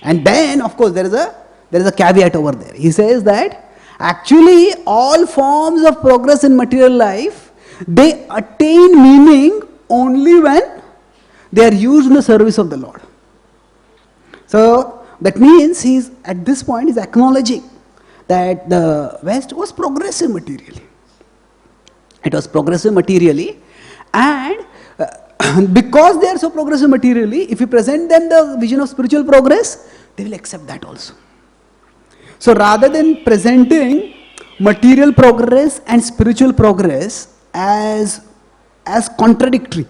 Speaker 1: And then, of course, there is a caveat over there. He says that actually all forms of progress in material life, they attain meaning only when they are used in the service of the Lord. So that means at this point he's acknowledging that the West was progressive materially. It was progressive materially, and because they are so progressive materially, if you present them the vision of spiritual progress, they will accept that also. So rather than presenting material progress and spiritual progress as contradictory,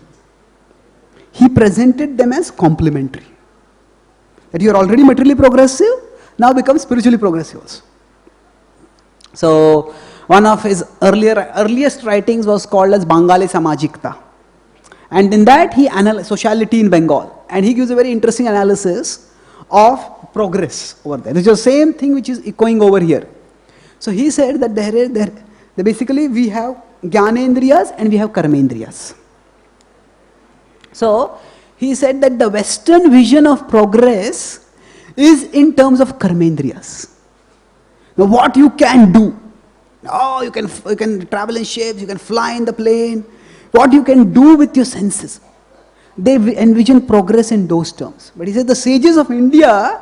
Speaker 1: he presented them as complementary. That you are already materially progressive, now become spiritually progressive also. So one of his earliest writings was called as Bangali Samajikta. And in that he analyzed sociality in Bengal. And he gives a very interesting analysis of progress over there. It's the same thing which is echoing over here. So he said that basically we have Jnanendriyas and we have Karmendriyas. So he said that the Western vision of progress is in terms of Karmendriyas. Now what you can do. Oh, you can travel in ships, you can fly in the plane. What you can do with your senses. They envision progress in those terms. But he said the sages of India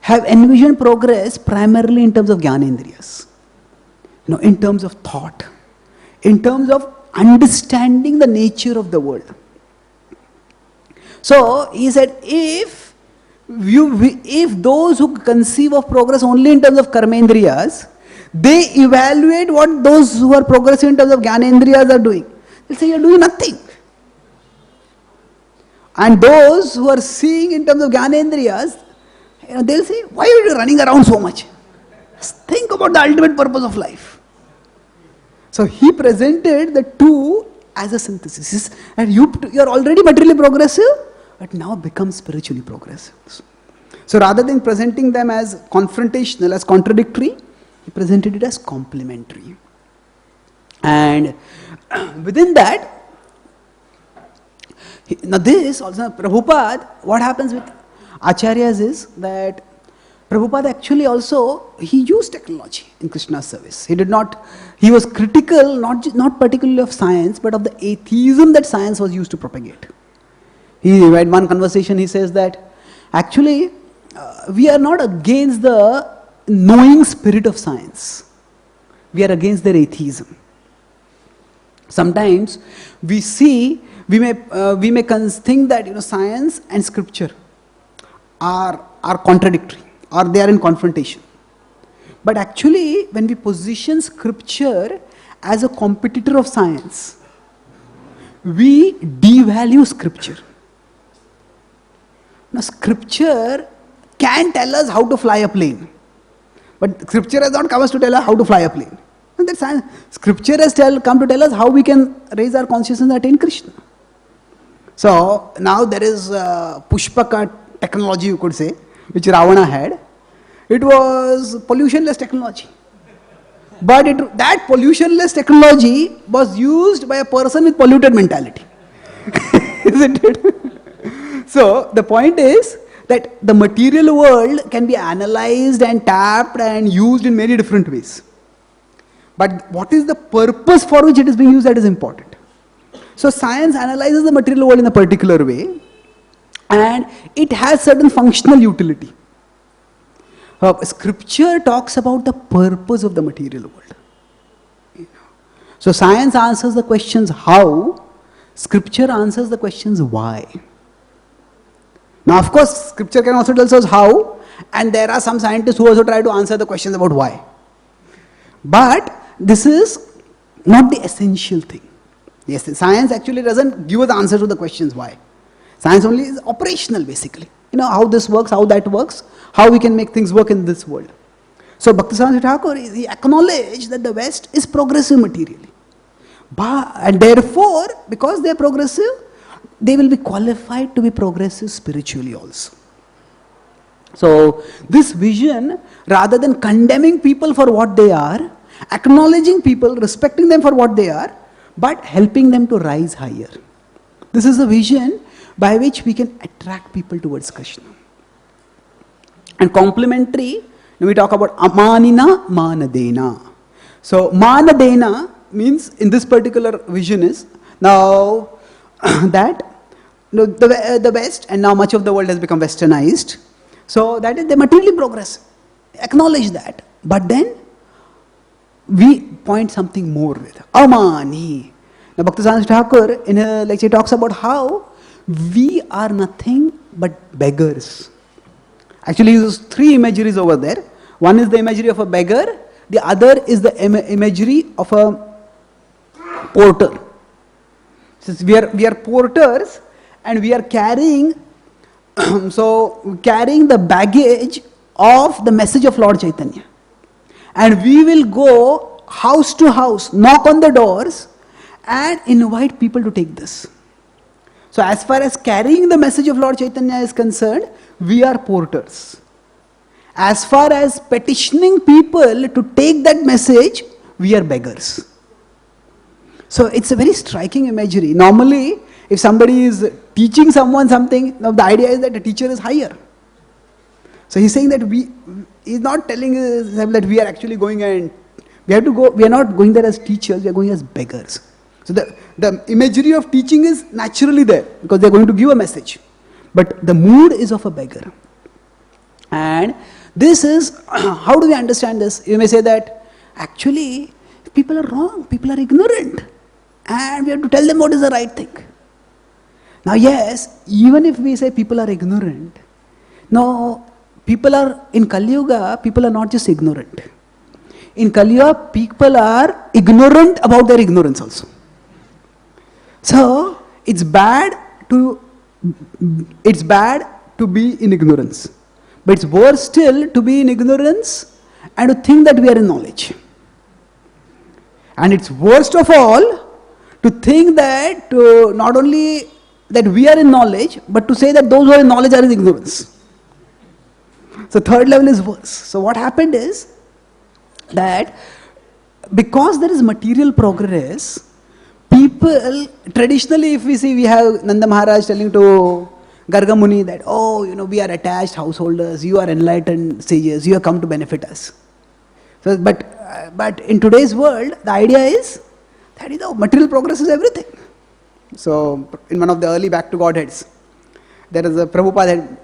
Speaker 1: have envisioned progress primarily in terms of Jnanendriyas. In terms of thought. In terms of understanding the nature of the world. So he said if those who conceive of progress only in terms of Karmendriyas, they evaluate what those who are progressive in terms of Jnanendriyas are doing. They'll say, you're doing nothing. And those who are seeing in terms of Jnanendriyas, they'll say, why are you running around so much? Just think about the ultimate purpose of life. So he presented the two as a synthesis. And you are already materially progressive, but now become spiritually progressive. So rather than presenting them as confrontational, as contradictory, he presented it as complementary. And within that, now this also, Prabhupada, what happens with Acharyas is that Prabhupada actually also, he used technology in Krishna's service. He was critical, not particularly of science, but of the atheism that science was used to propagate. He had one conversation, he says that, actually, we are not against the knowing spirit of science. We are against their atheism. Sometimes we may think that science and scripture are contradictory, or they are in confrontation. But actually, when we position scripture as a competitor of science, we devalue scripture. Now, scripture can tell us how to fly a plane, but scripture has not come us to tell us how to fly a plane. And that science, scripture has come to tell us how we can raise our consciousness and attain Krishna. So now there is Pushpaka technology, you could say, which Ravana had. It was pollutionless technology. But that pollutionless technology was used by a person with polluted mentality. Isn't it? So the point is that the material world can be analyzed and tapped and used in many different ways. But what is the purpose for which it is being used, that is important. So science analyzes the material world in a particular way, and it has certain functional utility. Scripture talks about the purpose of the material world. So science answers the questions how, scripture answers the questions why. Now of course, scripture can also tell us how, and there are some scientists who also try to answer the questions about why. But this is not the essential thing. Yes, science actually doesn't give us the answer to the questions why. Science only is operational basically. How this works, how that works, how we can make things work in this world. So Bhaktisiddhanta Thakur, he acknowledged that the West is progressive materially. And therefore, because they are progressive, they will be qualified to be progressive spiritually also. So this vision, rather than condemning people for what they are, acknowledging people, respecting them for what they are, but helping them to rise higher. This is a vision by which we can attract people towards Krishna. And complementary, we talk about amanina manadena. So manadena means in this particular vision is now that the West, and now much of the world has become westernized. So that is the materially progressive. Acknowledge that. But then we point something more with amani. Now Bhaktisiddhanta Thakur in a lecture talks about how we are nothing but beggars. Actually, he uses three imageries over there. One is the imagery of a beggar, the other is the imagery of a porter. Since we are porters and we are carrying carrying the baggage of the message of Lord Chaitanya. And we will go house to house, knock on the doors and invite people to take this. So as far as carrying the message of Lord Chaitanya is concerned, we are porters. As far as petitioning people to take that message, we are beggars. So it's a very striking imagery. Normally, if somebody is teaching someone something, now the idea is that the teacher is higher. So he's saying that he's not telling us that we are actually going and we have to go, we are not going there as teachers, we are going as beggars. So the imagery of teaching is naturally there because they are going to give a message. But the mood is of a beggar. And this is, how do we understand this? You may say that actually people are wrong, people are ignorant. And we have to tell them what is the right thing. Now yes, even if we say people are ignorant, no, people are, in Kali Yuga, people are not just ignorant. In Kali Yuga, people are ignorant about their ignorance also. So, it's bad to be in ignorance. But it's worse still to be in ignorance and to think that we are in knowledge. And it's worst of all to think that not only that we are in knowledge, but to say that those who are in knowledge are in ignorance. So third level is worse. So what happened is that because there is material progress, people, traditionally if we see, we have Nanda Maharaj telling to Garga Muni that, oh, we are attached householders, you are enlightened sages, you have come to benefit us. So, but in today's world, the idea is that material progress is everything. So, in one of the early Back to Godheads, there is a Prabhupada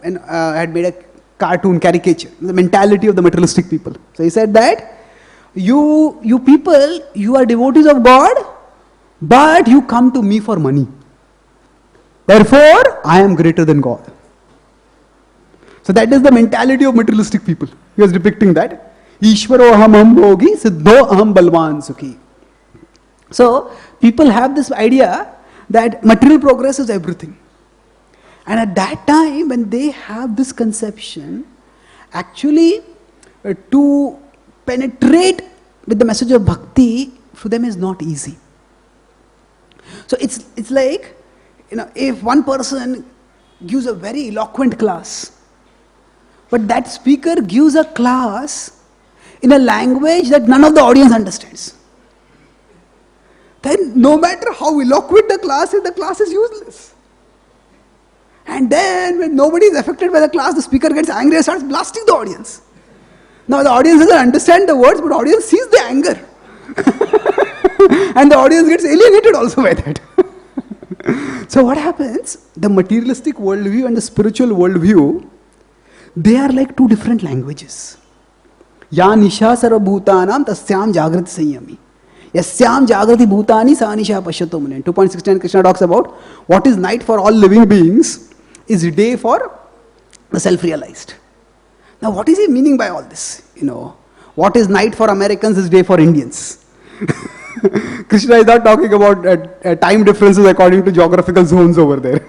Speaker 1: had made a cartoon caricature, the mentality of the materialistic people. So he said that you people, you are devotees of God, but you come to me for money. Therefore, I am greater than God. So that is the mentality of materialistic people. He was depicting that. Ishvaro aham bhogi siddho aham balvan sukhi. So people have this idea that material progress is everything. And at that time, when they have this conception, actually to penetrate with the message of bhakti for them is not easy. So it's like, if one person gives a very eloquent class, but that speaker gives a class in a language that none of the audience understands, then no matter how eloquent the class is useless. And then when nobody is affected by the class, the speaker gets angry and starts blasting the audience. Now the audience doesn't understand the words, but the audience sees the anger. And the audience gets alienated also by that. So what happens? The materialistic worldview and the spiritual worldview, they are like two different languages. Ya nisha sarva bhutanam tasyam jagrati sanyami. Yasyam jagrati bhutani sa nisha pashyato munen. 2.69 Krishna talks about what is night for all living beings is day for the self-realized. Now what is he meaning by all this? What is night for Americans is day for Indians. Krishna is not talking about time differences according to geographical zones over there.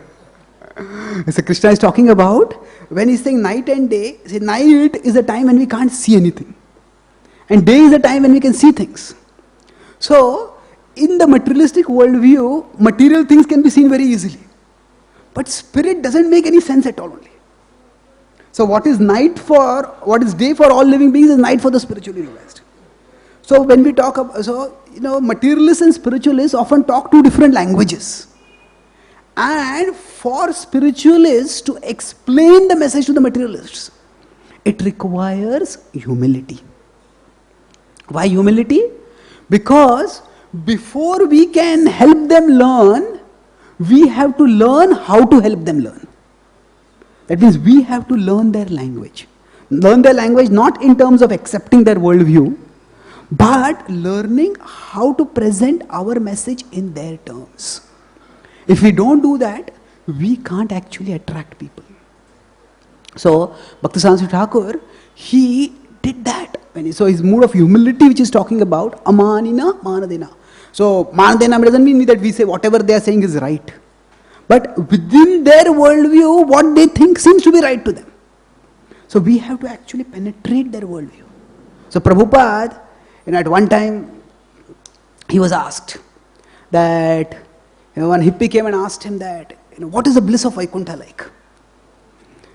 Speaker 1: So Krishna is talking about, when he's saying night and day, night is a time when we can't see anything. And day is a time when we can see things. So, in the materialistic worldview, material things can be seen very easily. But spirit doesn't make any sense at all only. So what is day for all living beings is night for the spiritually realized. So when we talk about, materialists and spiritualists often talk two different languages. And for spiritualists to explain the message to the materialists, it requires humility. Why humility? Because before we can help them learn, we have to learn how to help them learn. That means we have to learn their language. Learn their language not in terms of accepting their worldview, but learning how to present our message in their terms. If we don't do that, we can't actually attract people. So, Bhaktisiddhanta Thakur, he did that. So his mood of humility, which is talking about amanina manadena. So manadena doesn't mean that we say whatever they are saying is right. But within their worldview, what they think seems to be right to them. So we have to actually penetrate their worldview. So Prabhupada, at one time, he was asked that, one hippie came and asked him that, what is the bliss of Vaikuntha like?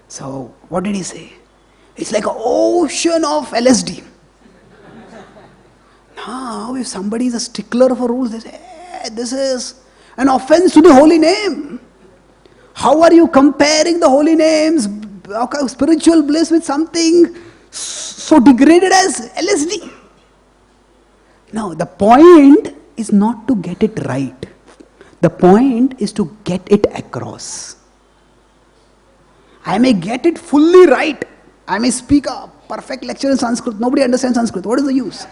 Speaker 1: So what did he say? It's like an ocean of LSD. Now, if somebody is a stickler for rules, they say, hey, this is an offense to the holy name. How are you comparing the holy names, spiritual bliss, with something so degraded as LSD? No, the point is not to get it right. The point is to get it across. I may get it fully right. I may speak a perfect lecture in Sanskrit. Nobody understands Sanskrit. What is the use?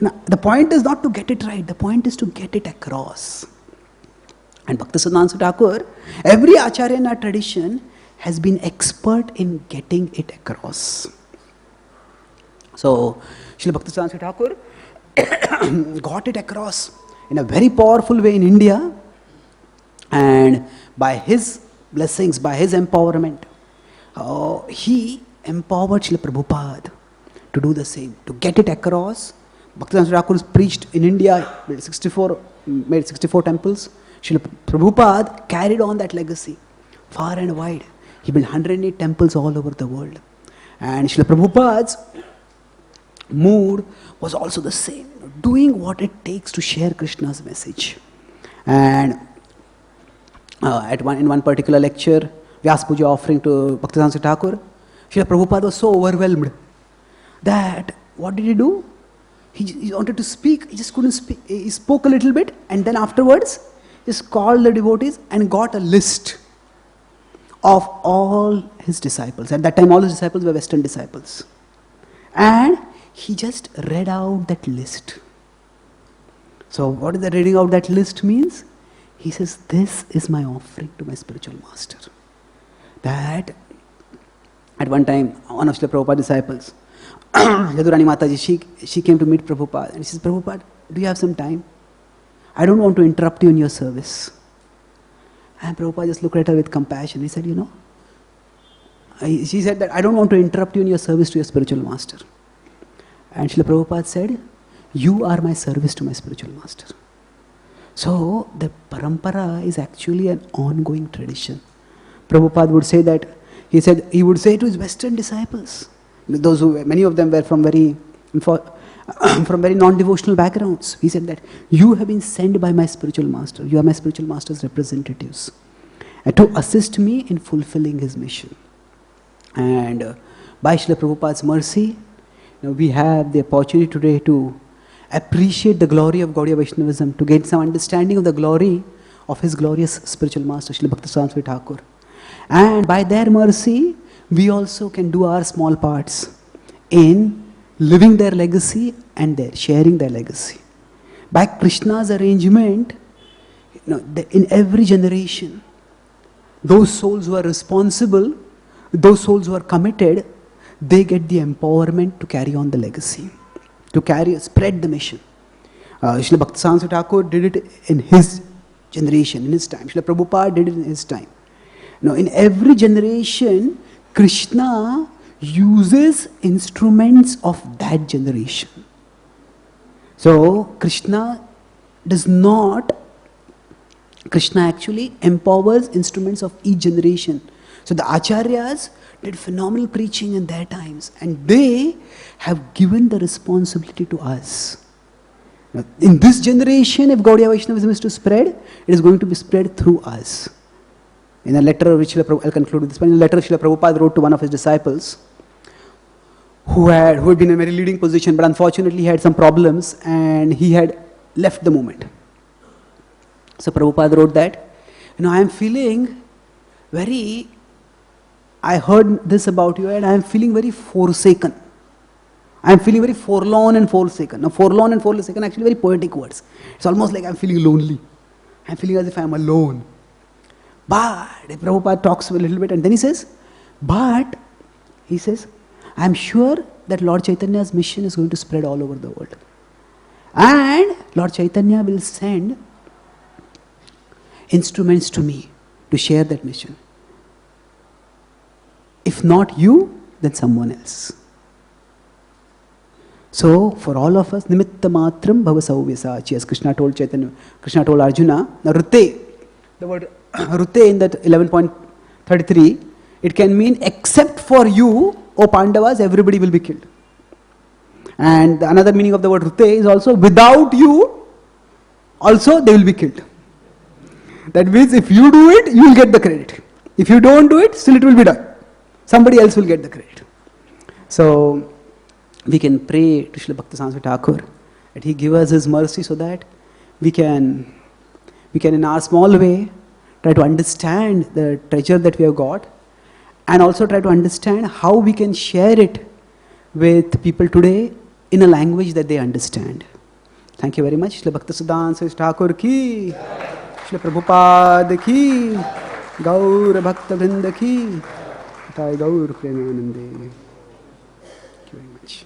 Speaker 1: Now, the point is not to get it right. The point is to get it across. And Bhaktisiddhanta Thakur, every acharya in our tradition has been expert in getting it across. So, Srila Bhaktisiddhanta Thakur got it across in a very powerful way in India. And by his blessings, by his empowerment, he empowered Srila Prabhupada to do the same, to get it across. Bhaktisiddhanta Thakur preached in India, made 64 temples. Srila Prabhupada carried on that legacy far and wide. He built 108 temples all over the world. And Srila Prabhupada's mood was also the same, doing what it takes to share Krishna's message. And in one particular lecture, Vyas Puja offering to Bhaktisiddhanta Saraswati Thakur, Srila Prabhupada was so overwhelmed that what did he do? He wanted to speak, he just couldn't speak. He spoke a little bit and then afterwards just called the devotees and got a list of all his disciples. At that time all his disciples were Western disciples. And he just read out that list. So what is the reading out that list means? He says, this is my offering to my spiritual master. That at one time, one of Srila Prabhupada's disciples, Yadurani Mataji, she came to meet Prabhupada and she says, Prabhupada, do you have some time? I don't want to interrupt you in your service. And Prabhupada just looked at her with compassion. He said, she said that I don't want to interrupt you in your service to your spiritual master. And Srila Prabhupada said, you are my service to my spiritual master. So the parampara is actually an ongoing tradition. Prabhupada would say that, he would say to his Western disciples, those who, many of them were from very non-devotional backgrounds. He said that, you have been sent by my spiritual master. You are my spiritual master's representatives to assist me in fulfilling his mission. And by Srila Prabhupada's mercy, we have the opportunity today to appreciate the glory of Gaudiya Vaishnavism, to gain some understanding of the glory of his glorious spiritual master, Srila Bhaktisiddhanta Saraswati Thakur. And by their mercy, we also can do our small parts in living their legacy and sharing their legacy. By Krishna's arrangement, in every generation, those souls who are responsible, those souls who are committed, they get the empowerment to carry on the legacy, to spread the mission. Srila Bhaktisiddhanta Saraswati Thakur did it in his generation, in his time. Srila Prabhupada did it in his time. In every generation, Krishna uses instruments of that generation. So Krishna actually empowers instruments of each generation. So the acharyas did phenomenal preaching in their times, and they have given the responsibility to us. Now, in this generation, if Gaudiya Vaishnavism is to spread, it is going to be spread through us. In a letter which I'll conclude with this one, in a letter Srila Prabhupada wrote to one of his disciples, who had been in a very leading position, but unfortunately he had some problems and he had left the movement. So Prabhupada wrote that, I am feeling I heard this about you and I am feeling very forsaken. I am feeling very forlorn and forsaken. Now forlorn and forsaken are actually very poetic words. It's almost like I am feeling lonely. I am feeling as if I am alone. But Prabhupada talks a little bit and then he says, I am sure that Lord Chaitanya's mission is going to spread all over the world. And Lord Chaitanya will send instruments to me to share that mission. If not you, then someone else. So, for all of us, nimitta matram bhava sauvyasachi, as Krishna told Arjuna. Now, rute, the word rute in that 11.33, it can mean except for you, O Pandavas, everybody will be killed. And another meaning of the word rute is also without you, also they will be killed. That means if you do it, you will get the credit. If you don't do it, still it will be done. Somebody else will get the credit. So, we can pray to Srila Bhaktisiddhanta Saraswati Thakur that he give us his mercy so that we can in our small way try to understand the treasure that we have got and also try to understand how we can share it with people today in a language that they understand. Thank you very much. Srila Bhaktisiddhanta Saraswati Thakur ki, Srila Prabhupada ki, Gaur Bhakta Vrinda ki, Gaur Premanande. Thank you very much.